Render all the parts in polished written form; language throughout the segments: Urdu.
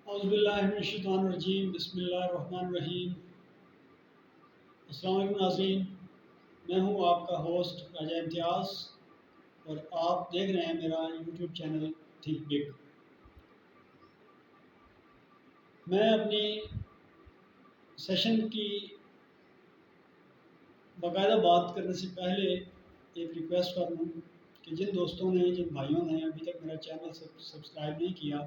اعوذ باللہ من الشیطان الرجیم، بسم اللہ الرحمن الرحیم۔ السلام علیکم ناظرین، میں ہوں آپ کا ہوسٹ راجہ امتیاز اور آپ دیکھ رہے ہیں میرا یوٹیوب چینل تھنک بگ۔ میں اپنی سیشن کی باقاعدہ بات کرنے سے پہلے ایک ریکویسٹ کر لوں کہ جن دوستوں نے جن بھائیوں نے ابھی تک میرا چینل سبسکرائب نہیں کیا،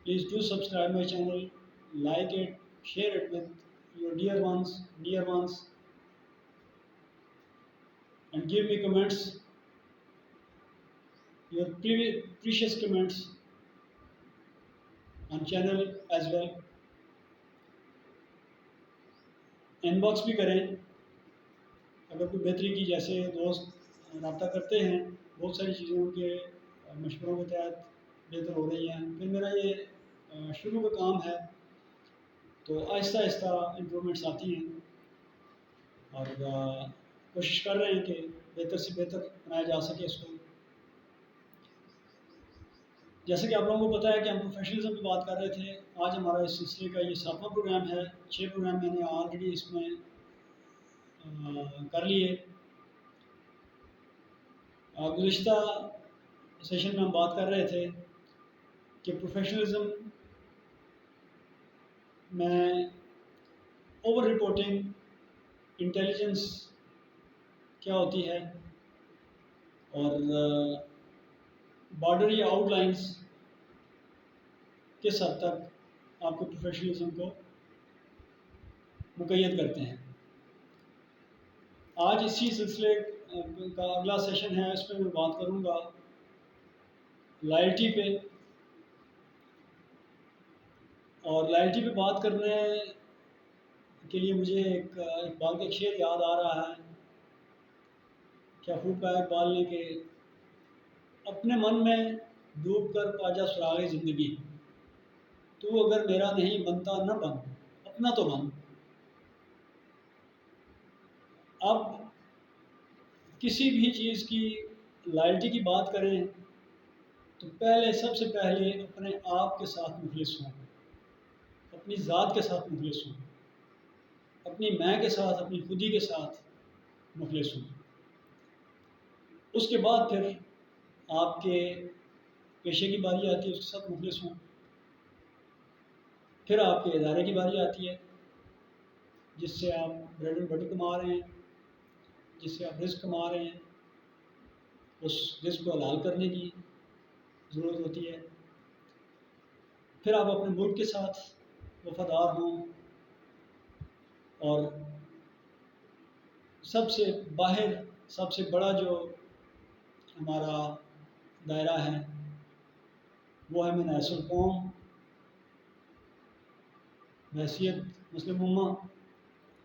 please do subscribe my channel, like it, share it with your dear ones, and give me comments, your precious comments on channel as well. Inbox بھی کریں اگر کوئی بہتری کی، جیسے دوست رابطہ کرتے ہیں، بہت ساری چیزوں کے مشوروں کے تحت بہتر ہو رہی ہیں۔ پھر میرا یہ شروع کا کام ہے، تو آہستہ آہستہ امپرومنٹس آتی ہیں اور کوشش کر رہے ہیں کہ بہتر سے بہتر بنایا جا سکے اس کو۔ جیسے کہ آپ لوگوں کو پتہ ہے کہ ہم پروفیشنلزم پہ بات کر رہے تھے، آج ہمارا اس سلسلے کا یہ 7واں پروگرام ہے۔ 6 پروگرام میں نے آلریڈی اس میں کر لیے۔ گزشتہ سیشن میں ہم بات کر رہے تھے کہ پروفیشنلزم میں اوور رپورٹنگ انٹیلیجنس کیا ہوتی ہے، اور بارڈر یا آؤٹ لائنس کس حد تک آپ کو پروفیشنلزم کو مقید کرتے ہیں۔ آج اسی سلسلے کا اگلا سیشن ہے، اس پہ میں بات کروں گا لائلٹی پہ۔ اور لائلٹی پہ بات کرنے کے لیے مجھے ایک اقبال کا شعر یاد آ رہا ہے۔ کیا خوب کہا اقبال نے کہ اپنے من میں ڈوب کر پا جا سراغ زندگی، تو اگر میرا نہیں بنتا نہ بن، اپنا تو بن۔ اب کسی بھی چیز کی لائلٹی کی بات کریں تو سب سے پہلے اپنے آپ کے ساتھ مخلص ہوں، اپنی ذات کے ساتھ مخلص ہوں، اپنی میں کے ساتھ، اپنی خودی کے ساتھ مخلص ہوں۔ اس کے بعد پھر آپ کے پیشے کی باری آتی ہے، اس کے ساتھ مخلص ہوں۔ پھر آپ کے ادارے کی باری آتی ہے، جس سے آپ بریڈ اینڈ بٹر کما رہے ہیں، جس سے آپ رزق کما رہے ہیں، اس رزق کو حلال کرنے کی ضرورت ہوتی ہے۔ پھر آپ اپنے ملک کے ساتھ وفادار ہوں، اور سب سے باہر سب سے بڑا جو ہمارا دائرہ ہے وہ ہے مناصر القوم، بحیثیت مسلم امہ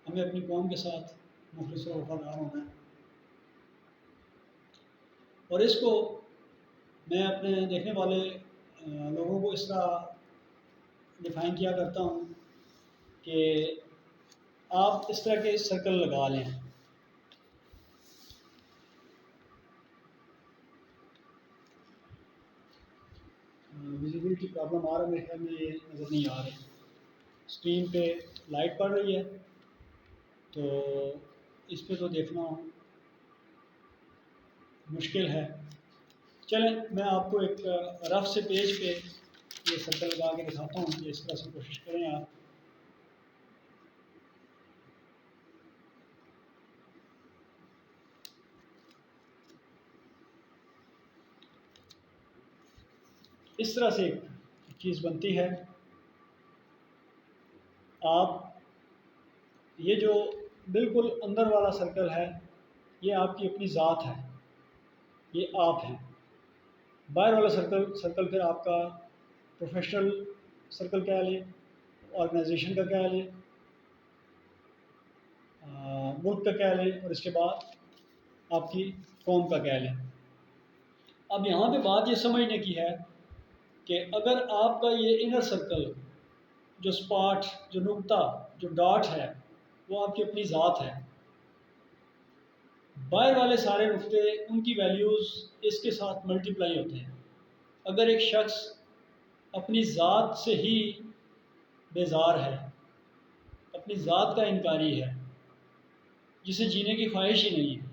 ہمیں اپنی قوم کے ساتھ مخلص و وفادار ہونا ہے۔ اور اس کو میں اپنے دیکھنے والے لوگوں کو اس طرح ڈیفائن کیا کرتا ہوں کہ آپ اس طرح کے سرکل لگا لیں۔ ویزیبلٹی پرابلم آ رہا ہے، میرے خیال میں یہ نظر نہیں آ رہی۔ اسکرین پہ لائٹ پڑ رہی ہے، تو اس پہ تو دیکھنا مشکل ہے۔ چلیں میں آپ کو ایک رف سے پیج پہ یہ سرکل لگا کے دکھاتا ہوں کہ اس طرح سے کوشش کریں آپ۔ اس طرح سے ایک چیز بنتی ہے۔ آپ یہ جو بالکل اندر والا سرکل ہے، یہ آپ کی اپنی ذات ہے، یہ آپ ہیں۔ باہر والا سرکل پھر آپ کا پروفیشنل سرکل کہہ لیں، آرگنائزیشن کا کہہ لیں، ملک کا کہہ لیں، اور اس کے بعد آپ کی قوم کا کہہ لیں۔ اب یہاں پہ بات یہ سمجھنے کی ہے کہ اگر آپ کا یہ انر سرکل، جو اسپاٹ، جو نقطہ، جو ڈاٹ ہے، وہ آپ کی اپنی ذات ہے، باہر والے سارے نقطے، ان کی ویلیوز اس کے ساتھ ملٹیپلائی ہوتے ہیں۔ اگر ایک شخص اپنی ذات سے ہی بیزار ہے، اپنی ذات کا انکاری ہے، جسے جینے کی خواہش ہی نہیں ہے،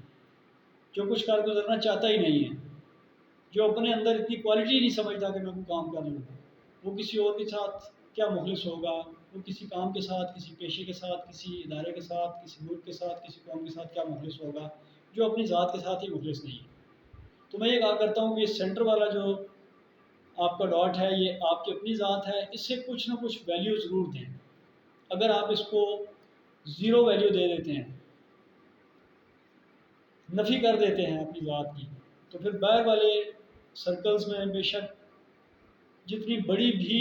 جو کچھ کر گزرنا چاہتا ہی نہیں ہے، جو اپنے اندر اتنی کوالٹی نہیں سمجھتا کہ میں کوئی کام کر لوں، وہ کسی اور کے ساتھ کیا مخلص ہوگا، وہ کسی کام کے ساتھ، کسی پیشے کے ساتھ، کسی ادارے کے ساتھ، کسی ملک کے ساتھ، کسی قوم کے ساتھ کیا مخلص ہوگا، جو اپنی ذات کے ساتھ ہی مخلص نہیں ہے۔ تو میں یہ کہا کرتا ہوں کہ یہ سینٹر والا جو آپ کا ڈاٹ ہے، یہ آپ کی اپنی ذات ہے، اس سے کچھ نہ کچھ ویلیو ضرور دیں۔ اگر آپ اس کو زیرو ویلیو دے دیتے ہیں، نفی کر دیتے ہیں اپنی ذات کی، تو پھر باہر والے سرکلز میں بے شک جتنی بڑی بھی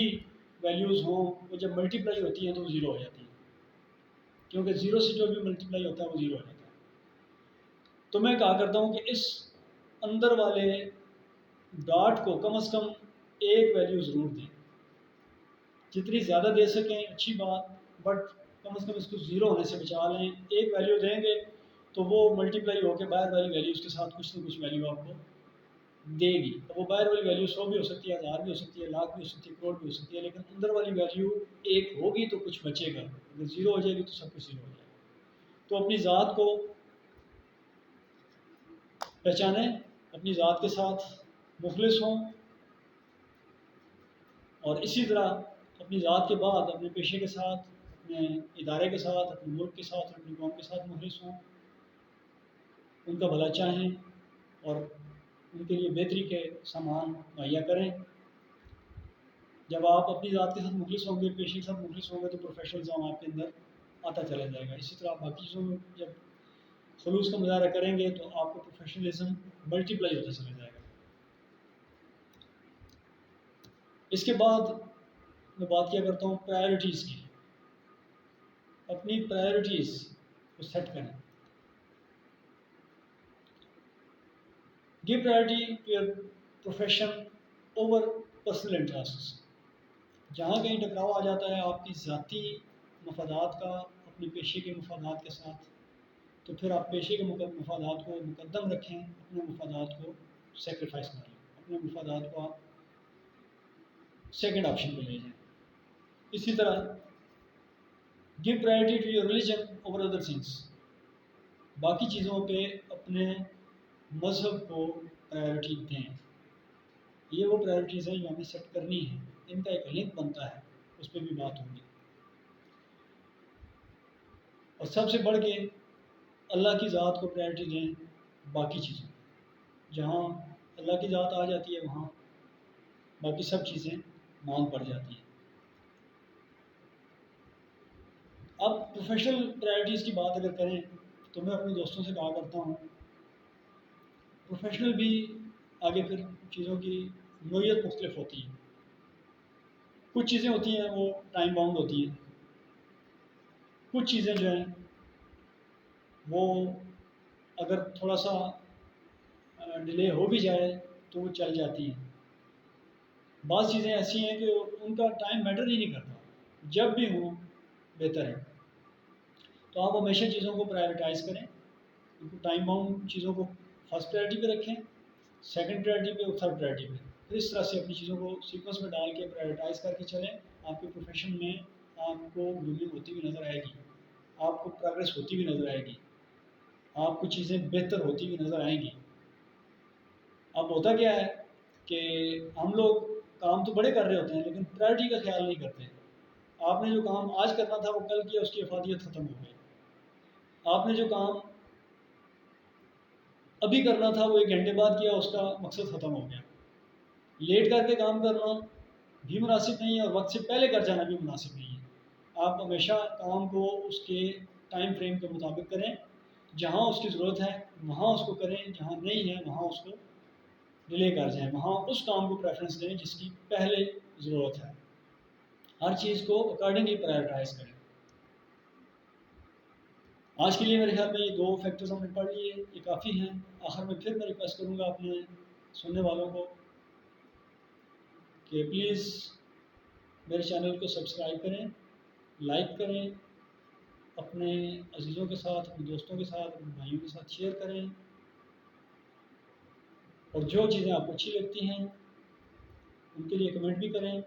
ویلیوز ہوں، وہ جب ملٹی پلائی ہوتی ہیں تو وہ زیرو ہو جاتی ہیں، کیونکہ زیرو سے جو بھی ملٹی پلائی ہوتا ہے وہ زیرو ہو جاتا ہے۔ تو میں کہا کرتا ہوں کہ اس اندر والے ڈاٹ کو کم از کم ایک ویلیو ضرور دیں، جتنی زیادہ دے سکیں اچھی بات، بٹ کم از کم اس کو زیرو ہونے سے بچا لیں۔ ایک ویلیو دیں گے تو وہ ملٹی پلائی ہو کے باہر والی ویلیوز کے ساتھ کچھ نہ کچھ ویلیو آپ کو دے گی۔ وہ باہر والی ویلیو 100 بھی ہو سکتی ہے، 1000 بھی ہو سکتی ہے، لاکھ بھی ہو سکتی ہے، کروڑ بھی ہو سکتی ہے، لیکن اندر والی ویلیو ایک ہوگی تو کچھ بچے گا۔ اگر زیرو ہو جائے گی تو سب کچھ زیرو ہو جائے گا۔ تو اپنی ذات کو پہچانیں، اپنی ذات کے ساتھ مخلص ہوں، اور اسی طرح اپنی ذات کے بعد اپنے پیشے کے ساتھ، اپنے ادارے کے ساتھ، اپنے ملک کے ساتھ، اپنی قوم کے ساتھ مخلص ہوں، ان کا بھلا چاہیں اور ان کے لیے بہتری کے سامان مہیا کریں۔ جب آپ اپنی ذات کے ساتھ مخلص ہوں گے، پیشے کے ساتھ مخلص ہوں گے، تو پروفیشنلزم آپ کے اندر آتا چلا جائے گا۔ اسی طرح آپ باقی چیزوں میں جب خلوص کا مظاہرہ کریں گے تو آپ کو پروفیشنلزم ملٹی پلائی ہوتا چلا جائے گا۔ اس کے بعد میں بات کیا کرتا ہوں پرائیورٹیز کی۔ اپنی پرائیورٹیز کو سیٹ کریں۔ Give priority to your profession over personal interest. جہاں کہیں ٹکراؤ آ جاتا ہے آپ کی ذاتی مفادات کا اپنے پیشے کے مفادات کے ساتھ، تو پھر آپ پیشے کے مفادات کو مقدم رکھیں، اپنے مفادات کو سیکریفائس کر لیں، اپنے مفادات کو آپ سیکنڈ آپشن پہ لے جائیں۔ اسی طرح give priority to your religion over other things. باقی چیزوں پہ اپنے مذہب کو پرائیورٹی دیں۔ یہ وہ پرائیورٹیز ہیں جو ہمیں سیٹ کرنی ہیں، ان کا ایک لنک بنتا ہے، اس پہ بھی بات ہوگی۔ اور سب سے بڑھ کے اللہ کی ذات کو پرائیورٹی دیں باقی چیزوں۔ جہاں اللہ کی ذات آ جاتی ہے وہاں باقی سب چیزیں مانگ پڑ جاتی ہیں۔ اب پروفیشنل پرائیورٹیز کی بات اگر کریں تو میں اپنے دوستوں سے کہا کرتا ہوں، پروفیشنل بھی آگے پھر چیزوں کی نوعیت مختلف ہوتی ہے۔ کچھ چیزیں ہوتی ہیں وہ ٹائم باؤنڈ ہوتی ہیں، کچھ چیزیں جو ہیں وہ اگر تھوڑا سا ڈیلے ہو بھی جائے تو وہ چل جاتی ہیں۔ بعض چیزیں ایسی ہیں کہ ان کا ٹائم میٹر ہی نہیں کرتا، جب بھی ہوں بہتر ہے۔ تو آپ ہمیشہ چیزوں کو پرائیورٹائز کریں، ان کو ٹائم باؤنڈ چیزوں کو فرسٹ پرائرٹی پہ رکھیں، سیکنڈ پرائرٹی پہ اور تھرڈ پرائرٹی پہ۔ پھر اس طرح سے اپنی چیزوں کو سیکوینس میں ڈال کے پرائیورٹائز کر کے چلیں۔ آپ کے پروفیشن میں آپ کو گرومنگ ہوتی ہوئی نظر آئے گی، آپ کو پروگریس ہوتی ہوئی نظر آئے گی، آپ کو چیزیں بہتر ہوتی ہوئی نظر آئیں گی۔ اب ہوتا کیا ہے کہ ہم لوگ کام تو بڑے کر رہے ہوتے ہیں لیکن پرائرٹی کا خیال نہیں کرتے۔ آپ نے جو کام آج کرنا تھا وہ کل کیا، اس کی افادیت ختم ہو گئی۔ آپ نے جو کام ابھی کرنا تھا وہ 1 گھنٹے بعد کیا، اس کا مقصد ختم ہو گیا۔ لیٹ کر کے کام کرنا بھی مناسب نہیں ہے اور وقت سے پہلے کر جانا بھی مناسب نہیں ہے۔ آپ ہمیشہ کام کو اس کے ٹائم فریم کے مطابق کریں، جہاں اس کی ضرورت ہے وہاں اس کو کریں، جہاں نہیں ہے وہاں اس کو ڈیلے کر جائیں، وہاں اس کام کو پریفرنس دیں جس کی پہلے ضرورت ہے۔ ہر چیز کو اکارڈنگلی پرائیورٹائز کریں۔ آج کے لیے میرے خیال میں یہ 2 فیکٹرز ہم نے پڑھ لیے، یہ کافی ہیں۔ آخر میں پھر میں ریکویسٹ کروں گا اپنے سننے والوں کو کہ پلیز میرے چینل کو سبسکرائب کریں، لائک کریں، اپنے عزیزوں کے ساتھ، اپنے دوستوں کے ساتھ، اپنے بھائیوں کے ساتھ شیئر کریں، اور جو چیزیں آپ کو اچھی لگتی ہیں ان کے لیے کمنٹ بھی کریں۔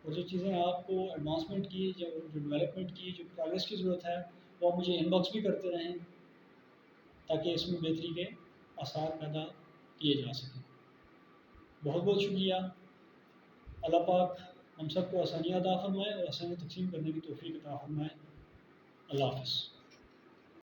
اور جو چیزیں آپ کو ایڈوانسمنٹ کی جو ڈیولپمنٹ کی جو پروگریس کی ضرورت ہے وہ آپ مجھے ان باکس بھی کرتے رہیں تاکہ اس میں بہتری کے آثار پیدا کیے جا سکیں. بہت بہت شکریہ. اللہ پاک ہم سب کو آسانیاں عطا فرمائے اور آسانیاں تقسیم کرنے کی توفیق عطا فرمائے. اللہ حافظ.